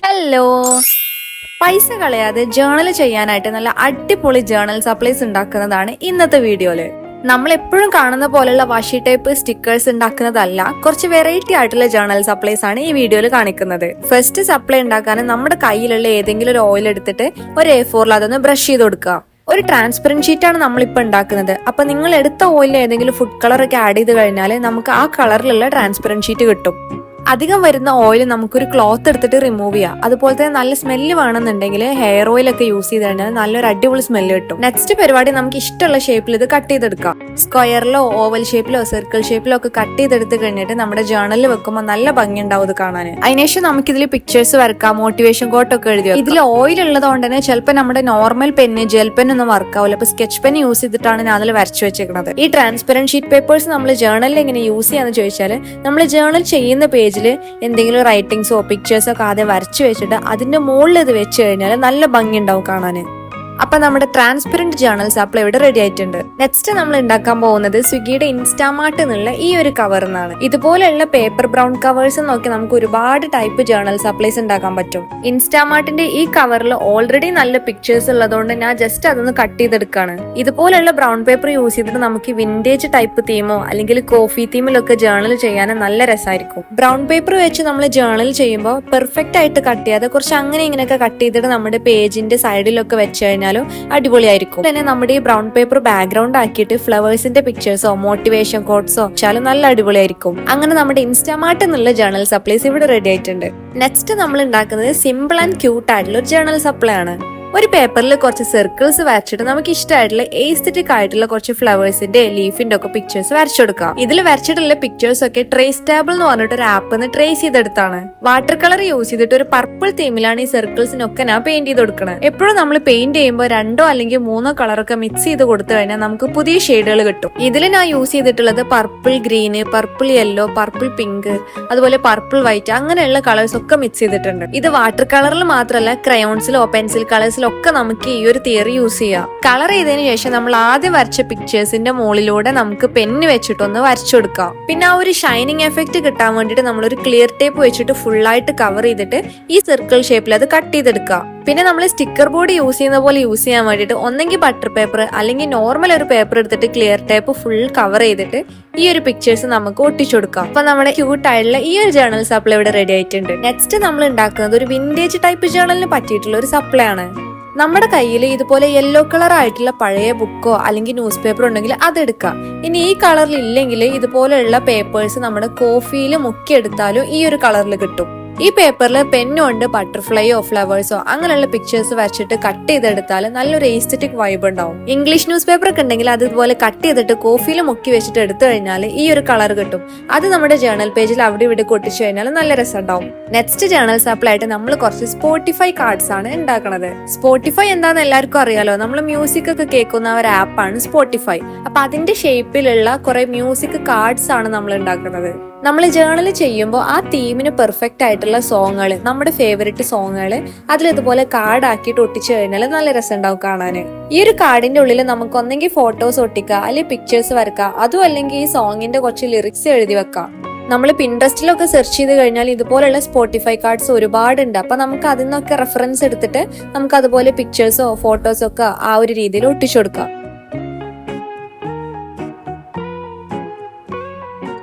Hello, പൈസ കളയാതെ journal ചെയ്യാനായിട്ട് നല്ല അടിപൊളി ജേണൽ സപ്ലൈസ് ഉണ്ടാക്കുന്നതാണ് ഇന്നത്തെ വീഡിയോയില്. നമ്മൾ എപ്പോഴും കാണുന്ന പോലുള്ള വാഷി ടൈപ്പ് സ്റ്റിക്കേഴ്സ് ഉണ്ടാക്കുന്നതല്ല, കുറച്ച് വെറൈറ്റി ആയിട്ടുള്ള ജേണൽ സപ്ലൈസ് ആണ് ഈ വീഡിയോയിൽ കാണിക്കുന്നത്. ഫസ്റ്റ് സപ്ലൈ ഉണ്ടാക്കാൻ നമ്മുടെ കയ്യിലുള്ള ഏതെങ്കിലും ഒരു ഓയിൽ എടുത്തിട്ട് ഒരു A4 അതൊന്ന് ബ്രഷ് ചെയ്ത് കൊടുക്കുക. ഒരു ട്രാൻസ്പെറന്റ് ഷീറ്റ് ആണ് നമ്മളിപ്പോൾ ഉണ്ടാക്കുന്നത്. അപ്പൊ നിങ്ങൾ എടുത്ത ഓയിലിൽ ഏതെങ്കിലും ഫുഡ് കളർ ഒക്കെ ആഡ് ചെയ്ത് കഴിഞ്ഞാൽ നമുക്ക് ആ കളറിലുള്ള ട്രാൻസ്പെറന്റ് ഷീറ്റ് കിട്ടും. അധികം വരുന്ന ഓയിൽ നമുക്കൊരു ക്ലോത്ത് എടുത്തിട്ട് റിമൂവ് ചെയ്യാം. അതുപോലെ തന്നെ നല്ല സ്മെല്ല് വേണമെന്നുണ്ടെങ്കിൽ ഹെയർ ഓയിൽ ഒക്കെ യൂസ് ചെയ്ത് കഴിഞ്ഞാൽ നല്ലൊരു അടിപൊളി സ്മെല്ല് കിട്ടും. നെക്സ്റ്റ് പരിപാടി നമുക്ക് ഇഷ്ടമുള്ള ഷേപ്പിൽ ഇത് കട്ട് ചെയ്തെടുക്കാം. സ്ക്വയറിലോ ഓവൽ ഷേപ്പിലോ സർക്കിൾ ഷേപ്പിലോ ഒക്കെ കട്ട് ചെയ്തെടുത്ത് കഴിഞ്ഞിട്ട് നമ്മുടെ ജേണലിൽ വെക്കുമ്പോൾ നല്ല ഭംഗി ഉണ്ടാവും ഇത് കാണാൻ. അതിനുശേഷം നമുക്ക് ഇതിൽ പിക്ചേഴ്സ് വരക്കാം, മോട്ടിവേഷൻ കോട്ട് ഒക്കെ എഴുതി. ഇതിൽ ഓയിൽ ഉള്ളതുകൊണ്ട് തന്നെ ചിലപ്പോൾ നമ്മുടെ നോർമൽ പെന്ന് ജെൽ പെൻ ഒന്നും വർക്ക് ആവില്ല. അപ്പൊ സ്കെച്ച് പെൻ യൂസ് ചെയ്തിട്ടാണ് ഞാൻ അതിൽ വരച്ചു വെച്ചേക്കുന്നത്. ഈ ട്രാൻസ്പെറന്റ് ഷീറ്റ് പേപ്പേഴ്സ് നമ്മൾ ജേണലിൽ എങ്ങനെ യൂസ് ചെയ്യാന്ന് ചോദിച്ചാൽ, നമ്മൾ ജേണൽ ചെയ്യുന്ന പേജ് എന്തെങ്കിലും റൈറ്റിംഗ്സോ പിക്ചേഴ്സോ ഒക്കെ ആദ്യം വരച്ചു വെച്ചിട്ട് അതിന്റെ മുകളിൽ ഇത് വെച്ച് കഴിഞ്ഞാൽ നല്ല ഭംഗി ഉണ്ടാവും കാണാൻ. അപ്പൊ നമ്മുടെ ട്രാൻസ്പെറന്റ് ജേണൽ സപ്ലൈ ഇവിടെ റെഡി ആയിട്ടുണ്ട്. നെക്സ്റ്റ് നമ്മൾ ഉണ്ടാക്കാൻ പോകുന്നത് സ്വിഗ്ഗിയുടെ ഇൻസ്റ്റാമാർട്ട് എന്നുള്ള ഈ ഒരു കവറിനാണ്. ഇതുപോലെയുള്ള പേപ്പർ ബ്രൗൺ കവേഴ്സ് നോക്കി നമുക്ക് ഒരുപാട് ടൈപ്പ് ജേണൽ സപ്ലൈസ് ഉണ്ടാക്കാൻ പറ്റും. ഇൻസ്റ്റാമാർട്ടിന്റെ ഈ കവറിൽ ഓൾറെഡി നല്ല പിക്ചേഴ്സ് ഉള്ളതുകൊണ്ട് ഞാൻ ജസ്റ്റ് അതൊന്ന് കട്ട് ചെയ്തെടുക്കാണ്. ഇതുപോലെയുള്ള ബ്രൗൺ പേപ്പർ യൂസ് ചെയ്തിട്ട് നമുക്ക് വിന്റേജ് ടൈപ്പ് തീമോ അല്ലെങ്കിൽ കോഫി തീമിലൊക്കെ ജേണൽ ചെയ്യാൻ നല്ല രസമായിരിക്കും. ബ്രൗൺ പേപ്പർ വെച്ച് നമ്മൾ ജേണൽ ചെയ്യുമ്പോൾ പെർഫെക്റ്റ് ആയിട്ട് കട്ട് ചെയ്യാതെ കുറച്ച് അങ്ങനെ ഇങ്ങനെയൊക്കെ കട്ട് ചെയ്തിട്ട് നമ്മുടെ പേജിന്റെ സൈഡിലൊക്കെ വെച്ച് കഴിഞ്ഞാൽ അടിപൊളിയായിരിക്കും. പിന്നെ നമ്മുടെ ഈ ബ്രൗൺ പേപ്പർ ബാക്ക്ഗ്രൗണ്ട് ആക്കിയിട്ട് ഫ്ലവേഴ്സിന്റെ പിക്ചേഴ്സോ മോട്ടിവേഷൻ കോട്ട്സോ വെച്ചാലും നല്ല അടിപൊളിയായിരിക്കും. അങ്ങനെ നമ്മുടെ ഇൻസ്റ്റാമാർട്ട് എന്നുള്ള ജേണൽ സപ്ലൈസ് ഇവിടെ റെഡി ആയിട്ടുണ്ട്. നെക്സ്റ്റ് നമ്മൾ ഉണ്ടാക്കുന്നത് സിമ്പിൾ ആൻഡ് ക്യൂട്ട് ആയിട്ടുള്ള ഒരു ജേണൽ സപ്ലൈ ആണ്. ഒരു പേപ്പറിൽ കുറച്ച് സർക്കിൾസ് വരച്ചിട്ട് നമുക്ക് ഇഷ്ടമായിട്ടുള്ള എസ്തെറ്റിക് ആയിട്ടുള്ള കുറച്ച് ഫ്ലവേഴ്സിന്റെ ലീഫിന്റെ ഒക്കെ പിക്ചേഴ്സ് വരച്ചെടുക്കാം. ഇതിൽ വരച്ചിട്ടുള്ള പിക്ചേഴ്സ് ഒക്കെ ട്രേസ് ടേബിൾ എന്ന് പറഞ്ഞിട്ട് ഒരു ആപ്പ് ട്രേസ് ചെയ്തെടുത്താണ്. വാട്ടർ കളർ യൂസ് ചെയ്തിട്ട് ഒരു പർപ്പിൾ തീമിലാണ് ഈ സർക്കിൾസിനൊക്കെ ഞാൻ പെയിന്റ് ചെയ്ത് കൊടുക്കുന്നത്. എപ്പോഴും നമ്മൾ പെയിന്റ് ചെയ്യുമ്പോൾ 2 അല്ലെങ്കിൽ 3 കളറൊക്കെ മിക്സ് ചെയ്ത് കൊടുത്തു കഴിഞ്ഞാൽ നമുക്ക് പുതിയ ഷെയ്ഡുകൾ കിട്ടും. ഇതിൽ ഞാൻ യൂസ് ചെയ്തിട്ടുള്ളത് purple green, purple yellow, purple pink, അതുപോലെ പർപ്പിൾ വൈറ്റ് അങ്ങനെയുള്ള കളേഴ്സ് ഒക്കെ മിക്സ് ചെയ്തിട്ടുണ്ട്. ഇത് വാട്ടർ കളറിൽ മാത്രമല്ല ക്രയോൺസിലോ പെൻസിൽ കളേഴ്സിലോ ഒക്കെ നമുക്ക് ഈ ഒരു തിയറി യൂസ് ചെയ്യാം. കളർ ചെയ്തതിനു ശേഷം നമ്മൾ ആദ്യം വരച്ച പിക്ചേഴ്സിന്റെ മുകളിലൂടെ നമുക്ക് പെന്ന് വെച്ചിട്ടൊന്ന് വരച്ചു കൊടുക്കാം. പിന്നെ ആ ഒരു ഷൈനിങ് എഫക്ട് കിട്ടാൻ വേണ്ടിട്ട് നമ്മളൊരു ക്ലിയർ ടേപ്പ് വെച്ചിട്ട് ഫുള്ളായിട്ട് കവർ ചെയ്തിട്ട് ഈ സർക്കിൾ ഷേപ്പിൽ അത് കട്ട് ചെയ്തെടുക്കാം. പിന്നെ നമ്മൾ സ്റ്റിക്കർ ബോർഡ് യൂസ് ചെയ്യുന്ന പോലെ യൂസ് ചെയ്യാൻ വേണ്ടിയിട്ട് ഒന്നെങ്കിൽ ബട്ടർ പേപ്പർ അല്ലെങ്കിൽ നോർമൽ ഒരു പേപ്പർ എടുത്തിട്ട് ക്ലിയർ ടേപ്പ് ഫുൾ കവർ ചെയ്തിട്ട് ഈ ഒരു പിക്ചേഴ്സ് നമുക്ക് ഒട്ടിച്ചു കൊടുക്കാം. അപ്പൊ നമ്മുടെ ക്യൂട്ട് ആയിട്ടുള്ള ഈ ഒരു ജേണൽ സപ്ലൈ ഇവിടെ റെഡി ആയിട്ടുണ്ട്. നെക്സ്റ്റ് നമ്മൾ ഉണ്ടാക്കുന്നത് ഒരു വിന്റേജ് ടൈപ്പ് ജേണലിന് പറ്റിയിട്ടുള്ള ഒരു സപ്ലൈ ആണ്. നമ്മുടെ കയ്യിൽ ഇതുപോലെ യെല്ലോ കളർ ആയിട്ടുള്ള പഴയ ബുക്കോ അല്ലെങ്കിൽ ന്യൂസ് പേപ്പർ ഉണ്ടെങ്കിൽ അതെടുക്കാം. ഇനി ഈ കളറിൽ ഇല്ലെങ്കിൽ ഇതുപോലെയുള്ള പേപ്പേഴ്സ് നമ്മുടെ കോഫിയിൽ മുക്കിയെടുത്താലും ഈ ഒരു കളറിൽ കിട്ടും. ഈ പേപ്പറിൽ പെന്നുകൊണ്ട് ബട്ടർഫ്ലൈയോ ഫ്ലവേഴ്സോ അങ്ങനെയുള്ള പിക്ചേഴ്സ് വരച്ചിട്ട് കട്ട് ചെയ്തെടുത്താൽ നല്ലൊരു എസ്തെറ്റിക് വൈബ് ഉണ്ടാവും. ഇംഗ്ലീഷ് ന്യൂസ് പേപ്പർ ഒക്കെ ഉണ്ടെങ്കിൽ അതുപോലെ കട്ട് ചെയ്തിട്ട് കോഫിയിൽ മുക്കി വെച്ചിട്ട് എടുത്തു കഴിഞ്ഞാൽ ഈ ഒരു കളർ കിട്ടും. അത് നമ്മുടെ ജേണൽ പേജിൽ അവിടെ ഇവിടെ ഒട്ടിച്ചു കഴിഞ്ഞാൽ നല്ല രസം ഉണ്ടാവും. നെക്സ്റ്റ് ജേണൽ സപ്ലൈ ആയിട്ട് നമ്മൾ കുറച്ച് സ്പോട്ടിഫൈ കാർഡ്സ് ആണ് ഉണ്ടാക്കുന്നത്. സ്പോട്ടിഫൈ എന്താണെന്ന് എല്ലാവർക്കും അറിയാലോ, നമ്മൾ മ്യൂസിക് ഒക്കെ കേൾക്കുന്ന ഒരു ആപ്പാണ് സ്പോട്ടിഫൈ. അപ്പൊ അതിന്റെ ഷേപ്പിലുള്ള കുറെ മ്യൂസിക് കാർഡ്സ് ആണ് നമ്മൾ ഉണ്ടാക്കുന്നത്. നമ്മൾ ജേണൽ ചെയ്യുമ്പോൾ ആ തീമിന് പെർഫെക്റ്റ് ആയിട്ടുള്ള സോങ്ങുകൾ, നമ്മുടെ ഫേവറേറ്റ് സോങ്ങുകൾ അതിലിതുപോലെ കാർഡ് ആക്കിയിട്ട് ഒട്ടിച്ചു കഴിഞ്ഞാൽ നല്ല രസം ഉണ്ടാവും കാണാൻ. ഈ ഒരു കാർഡിന്റെ ഉള്ളിൽ നമുക്ക് ഒന്നെങ്കിൽ ഫോട്ടോസ് ഒട്ടിക്കുക, അല്ലെങ്കിൽ പിക്ചേഴ്സ് വരക്കുക, അതും അല്ലെങ്കിൽ ഈ സോങ്ങിന്റെ കുറച്ച് ലിറിക്സ് എഴുതി വെക്കാം. നമ്മൾ പിൻട്രസ്റ്റിലൊക്കെ സെർച്ച് ചെയ്ത് കഴിഞ്ഞാൽ ഇതുപോലുള്ള സ്പോട്ടിഫൈ കാർഡ്സ് ഒരുപാടുണ്ട്. അപ്പൊ നമുക്ക് അതിൽ നിന്നൊക്കെ റെഫറൻസ് എടുത്തിട്ട് നമുക്ക് അതുപോലെ പിക്ചേഴ്സോ ഫോട്ടോസോ ഒക്കെ ആ ഒരു രീതിയിൽ ഒട്ടിച്ചു കൊടുക്കാം.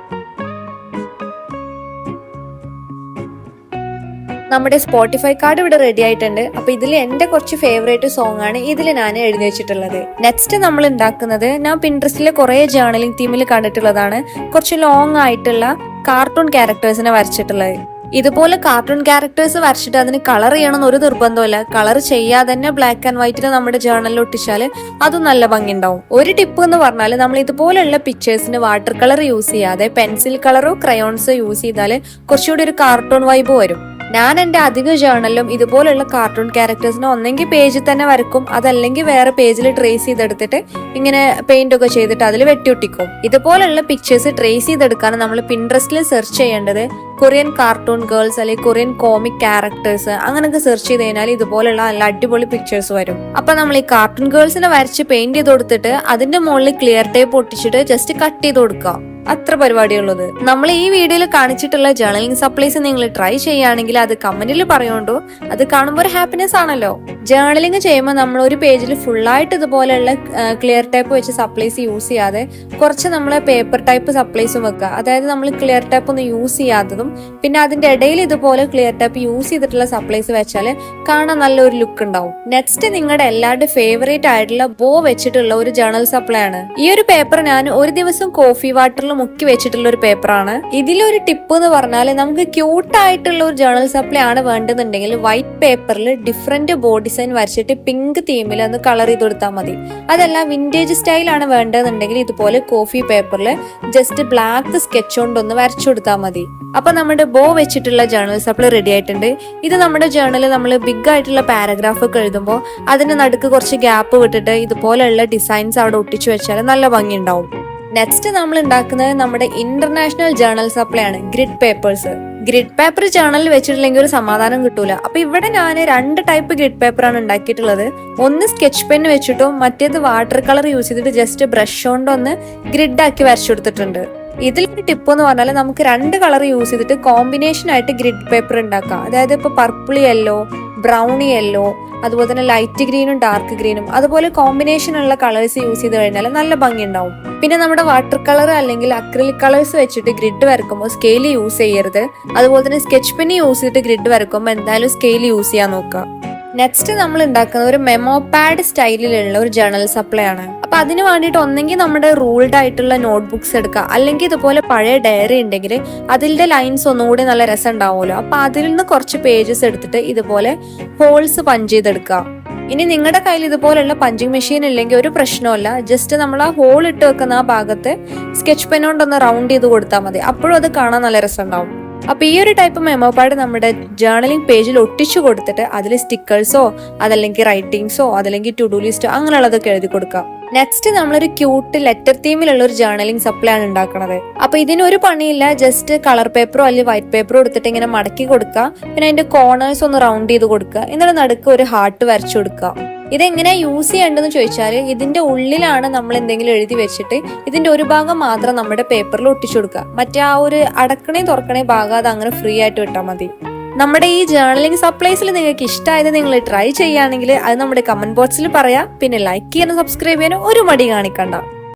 നമ്മുടെ സ്പോട്ടിഫൈ കാർഡ് ഇവിടെ റെഡി ആയിട്ടുണ്ട്. അപ്പൊ ഇതിൽ എന്റെ കുറച്ച് ഫേവറേറ്റ് സോങ് ആണ് ഇതിൽ ഞാൻ എഴുതി വെച്ചിട്ടുള്ളത്. നെക്സ്റ്റ് നമ്മൾ ഉണ്ടാക്കുന്നത് ഞാൻ പിൻട്രസ്റ്റിലെ കുറെ ജേർണലിംഗ് തീമിൽ കണ്ടിട്ടുള്ളതാണ്, കുറച്ച് ലോങ് ആയിട്ടുള്ള കാർട്ടൂൺ ക്യാരക്ടേഴ്സിനെ വരച്ചിട്ടുള്ളത്. ഇതുപോലെ കാർട്ടൂൺ ക്യാരക്ടേഴ്സ് വരച്ചിട്ട് അതിന് കളർ ചെയ്യണമെന്ന് ഒരു നിർബന്ധമില്ല. കളർ ചെയ്യാതെ തന്നെ ബ്ലാക്ക് ആൻഡ് വൈറ്റിൽ നമ്മുടെ ജേർണലിൽ ഒട്ടിച്ചാൽ അതും നല്ല ഭംഗി ഉണ്ടാവും. ഒരു ടിപ്പ് എന്ന് പറഞ്ഞാൽ നമ്മൾ ഇതുപോലെയുള്ള പിക്ചേഴ്സിന് വാട്ടർ കളർ യൂസ് ചെയ്യാതെ പെൻസിൽ കളറോ ക്രയോൺസോ യൂസ് ചെയ്താൽ കുറച്ചുകൂടി ഒരു കാർട്ടൂൺ വൈബ് വരും. ഞാൻ എന്റെ അധിക ജേർണലിലും ഇതുപോലുള്ള കാർട്ടൂൺ ക്യാരക്ടേഴ്സിനെ ഒന്നെങ്കിൽ പേജിൽ തന്നെ വരക്കും, അതല്ലെങ്കിൽ വേറെ പേജിൽ ട്രേസ് ചെയ്തെടുത്തിട്ട് ഇങ്ങനെ പെയിന്റ് ഒക്കെ ചെയ്തിട്ട് അതിൽ വെട്ടിയൊട്ടിക്കും. ഇതുപോലുള്ള പിക്ചേഴ്സ് ട്രേസ് ചെയ്തെടുക്കാൻ നമ്മൾ പിൻട്രസ്റ്റിൽ സെർച്ച് ചെയ്യേണ്ടത് കൊറിയൻ കാർട്ടൂൺ ഗേൾസ് അല്ലെങ്കിൽ കൊറിയൻ കോമിക് ക്യാരക്ടേഴ്സ് അങ്ങനെയൊക്കെ സെർച്ച് ചെയ്ത് കഴിഞ്ഞാൽ ഇതുപോലുള്ള നല്ല അടിപൊളി പിക്ചേഴ്സ് വരും. അപ്പൊ നമ്മൾ ഈ കാർട്ടൂൺ ഗേൾസിനെ വരച്ച് പെയിന്റ് ചെയ്ത് കൊടുത്തിട്ട് അതിന്റെ മുകളിൽ ക്ലിയർ ടേപ്പ് ഒട്ടിച്ചിട്ട് ജസ്റ്റ് കട്ട് ചെയ്ത് കൊടുക്കാം. അത്ര പരിപാടിയുള്ളത്. നമ്മൾ ഈ വീഡിയോയിൽ കാണിച്ചിട്ടുള്ള ജേർണലിംഗ് സപ്ലൈസ് നിങ്ങൾ ട്രൈ ചെയ്യുകയാണെങ്കിൽ അത് കമന്റിൽ പറയുണ്ടോ, അത് കാണുമ്പോൾ ഒരു ഹാപ്പിനെസ് ആണല്ലോ. ജേർണലിംഗ് ചെയ്യുമ്പോൾ നമ്മൾ ഒരു പേജിൽ ഫുള്ളായിട്ട് ഇതുപോലെയുള്ള ക്ലിയർ ടൈപ്പ് വെച്ച് സപ്ലൈസ് യൂസ് ചെയ്യാതെ കുറച്ച് നമ്മൾ പേപ്പർ ടൈപ്പ് സപ്ലൈസും വെക്കുക. അതായത് നമ്മൾ ക്ലിയർ ടൈപ്പ് ഒന്നും യൂസ് ചെയ്യാത്തതും പിന്നെ അതിന്റെ ഇടയിൽ ഇതുപോലെ ക്ലിയർ ടൈപ്പ് യൂസ് ചെയ്തിട്ടുള്ള സപ്ലൈസ് വെച്ചാൽ കാണാൻ നല്ലൊരു ലുക്ക് ഉണ്ടാവും. നെക്സ്റ്റ് നിങ്ങളുടെ എല്ലാവരുടെ ഫേവറേറ്റ് ആയിട്ടുള്ള ബോ വെച്ചിട്ടുള്ള ഒരു ജേർണൽ സപ്ലൈ ആണ്. ഈ ഒരു പേപ്പർ ഞാൻ ഒരു ദിവസം കോഫി വാട്ടറിൽ മുക്കി വെച്ചിട്ടുള്ള ഒരു പേപ്പറാണ്. ഇതിലൊരു ടിപ്പ് എന്ന് പറഞ്ഞാൽ നമുക്ക് ക്യൂട്ട് ആയിട്ടുള്ള ഒരു ജേർണൽ സപ്ലൈ ആണ് വേണ്ടതെന്നുണ്ടെങ്കിൽ വൈറ്റ് പേപ്പറിൽ ഡിഫറെന്റ് ബോ ഡിസൈൻ വരച്ചിട്ട് പിങ്ക് തീമിൽ ഒന്ന് കളർ ചെയ്ത് കൊടുത്താൽ മതി. അതല്ല വിന്റേജ് സ്റ്റൈലാണ് വേണ്ടതെന്നുണ്ടെങ്കിൽ ഇതുപോലെ കോഫി പേപ്പറിൽ ജസ്റ്റ് ബ്ലാക്ക് സ്കെച്ച് കൊണ്ട് ഒന്ന് വരച്ചു കൊടുത്താൽ മതി. അപ്പൊ നമ്മുടെ ബോ വെച്ചിട്ടുള്ള ജേർണൽ സപ്ലൈ റെഡി ആയിട്ടുണ്ട്. ഇത് നമ്മുടെ ജേർണലിൽ നമ്മൾ ബിഗ് ആയിട്ടുള്ള പാരഗ്രാഫ് ഒക്കെ എഴുതുമ്പോൾ അതിന്റെ നടുക്ക് കുറച്ച് ഗ്യാപ്പ് വിട്ടിട്ട് ഇതുപോലെയുള്ള ഡിസൈൻസ് അവിടെ ഒട്ടിച്ചു വെച്ചാൽ നല്ല ഭംഗി ഉണ്ടാവും. നെക്സ്റ്റ് നമ്മൾ ഉണ്ടാക്കുന്നത് നമ്മുടെ ഇന്റർനാഷണൽ ജേർണൽ സപ്ലൈ ആണ്, ഗ്രിഡ് പേപ്പേഴ്സ്. ഗ്രിഡ് പേപ്പർ ജേർണലിൽ വെച്ചിട്ടില്ലെങ്കിൽ ഒരു സമാധാനം കിട്ടൂല. അപ്പൊ ഇവിടെ ഞാൻ 2 ടൈപ്പ് ഗ്രിഡ് പേപ്പറാണ് ഉണ്ടാക്കിയിട്ടുള്ളത്. ഒന്ന് സ്കെച്ച് പെൻ വെച്ചിട്ടും മറ്റേത് വാട്ടർ കളർ യൂസ് ചെയ്തിട്ട് ജസ്റ്റ് ബ്രഷ് കൊണ്ട് ഒന്ന് ഗ്രിഡ് ആക്കി വരച്ചു കൊടുത്തിട്ടുണ്ട്. ഇതിലൊരു ടിപ്പ് എന്ന് പറഞ്ഞാൽ നമുക്ക് 2 കളർ യൂസ് ചെയ്തിട്ട് കോമ്പിനേഷൻ ആയിട്ട് ഗ്രിഡ് പേപ്പർ ഉണ്ടാക്കാം. അതായത് ഇപ്പൊ പർപ്പിൾ യെല്ലോ, ബ്രൗണി യെല്ലോ, അതുപോലെ തന്നെ ലൈറ്റ് ഗ്രീനും ഡാർക്ക് ഗ്രീനും, അതുപോലെ കോമ്പിനേഷൻ ഉള്ള കളേഴ്സ് യൂസ് ചെയ്ത് കഴിഞ്ഞാൽ നല്ല ഭംഗി ഉണ്ടാവും. പിന്നെ നമ്മുടെ വാട്ടർ കളർ അല്ലെങ്കിൽ അക്രിലിക് കളേഴ്സ് വെച്ചിട്ട് ഗ്രിഡ് വരക്കുമ്പോൾ സ്കെയിൽ യൂസ് ചെയ്യരുത്. അതുപോലെ തന്നെ സ്കെച്ച് പെൻ യൂസ് ചെയ്തിട്ട് ഗ്രിഡ് വരക്കുമ്പോൾ എന്തായാലും സ്കെയിൽ യൂസ് ചെയ്യാൻ നോക്കുക. നെക്സ്റ്റ് നമ്മൾ ഉണ്ടാക്കുന്ന ഒരു മെമോ പാഡ് സ്റ്റൈലിലുള്ള ഒരു ജേർണൽ സപ്ലൈ ആണ്. അപ്പൊ അതിന് വേണ്ടിയിട്ട് ഒന്നെങ്കിൽ നമ്മുടെ റൂൾഡ് ആയിട്ടുള്ള നോട്ട്ബുക്സ് എടുക്കുക, അല്ലെങ്കിൽ ഇതുപോലെ പഴയ ഡയറി ഉണ്ടെങ്കിൽ അതിന്റെ ലൈൻസ് ഒന്നുകൂടി നല്ല രസം ഉണ്ടാവുമല്ലോ. അപ്പൊ അതിൽ നിന്ന് കുറച്ച് പേജസ് എടുത്തിട്ട് ഇതുപോലെ ഹോൾസ് പഞ്ച് ചെയ്തെടുക്കുക. ഇനി നിങ്ങളുടെ കയ്യിൽ ഇതുപോലുള്ള പഞ്ചിങ് മെഷീൻ ഇല്ലെങ്കിൽ ഒരു പ്രശ്നമല്ല, ജസ്റ്റ് നമ്മൾ ആ ഹോൾ ഇട്ട് വെക്കുന്ന ആ ഭാഗത്ത് സ്കെച്ച് പെൻ കൊണ്ടൊന്ന് റൗണ്ട് ചെയ്ത് കൊടുത്താൽ മതി. അപ്പോഴും അത് കാണാൻ നല്ല രസം ഉണ്ടാവും. അപ്പൊ ഈ ഒരു ടൈപ്പ് മെമോ പാഡ് നമ്മുടെ ജേർണലിംഗ് പേജിൽ ഒട്ടിച്ചു കൊടുത്തിട്ട് അതിൽ സ്റ്റിക്കേഴ്സോ അതല്ലെങ്കിൽ റൈറ്റിംഗ്സോ അതല്ലെങ്കിൽ ടു ഡു ലിസ്റ്റോ അങ്ങനെയുള്ളതൊക്കെ എഴുതി കൊടുക്കാം. നെക്സ്റ്റ് നമ്മളൊരു ക്യൂട്ട് ലെറ്റർ തീമിലുള്ള ഒരു ജേർണലിംഗ് സപ്ലൈ ആണ് ഉണ്ടാക്കുന്നത്. അപ്പൊ ഇതിനൊരു പണിയില്ല, ജസ്റ്റ് കളർ പേപ്പറോ അല്ലെങ്കിൽ വൈറ്റ് പേപ്പറോ എടുത്തിട്ട് ഇങ്ങനെ മടക്കി കൊടുക്കുക. പിന്നെ അതിന്റെ കോർണേഴ്സ് ഒന്ന് റൗണ്ട് ചെയ്ത് കൊടുക്കുക. എന്നിട്ട് നടുക്ക് ഒരു ഹാർട്ട് വരച്ചു കൊടുക്കുക. ഇതെങ്ങനെയാ യൂസ് ചെയ്യേണ്ടതെന്ന് ചോദിച്ചാൽ ഇതിന്റെ ഉള്ളിലാണ് നമ്മൾ എന്തെങ്കിലും എഴുതി വെച്ചിട്ട് ഇതിന്റെ ഒരു ഭാഗം മാത്രം നമ്മുടെ പേപ്പറിൽ ഒട്ടിച്ചു കൊടുക്കുക. മറ്റേ ആ ഒരു അടക്കണേ തുറക്കണേ ഭാഗം അത് അങ്ങനെ ഫ്രീ ആയിട്ട് വിട്ടാൽ മതി. നമ്മുടെ ഈ ജേർണലിംഗ് സപ്ലൈസിൽ നിങ്ങൾക്ക് ഇഷ്ടമായത് നിങ്ങൾ ട്രൈ ചെയ്യുകയാണെങ്കിൽ അത് നമ്മുടെ കമന്റ് ബോക്സിൽ പറയാം. പിന്നെ ലൈക്ക് ചെയ്യാനും സബ്സ്ക്രൈബ് ചെയ്യാനും ഒരു മടി കാണിക്കണ്ട.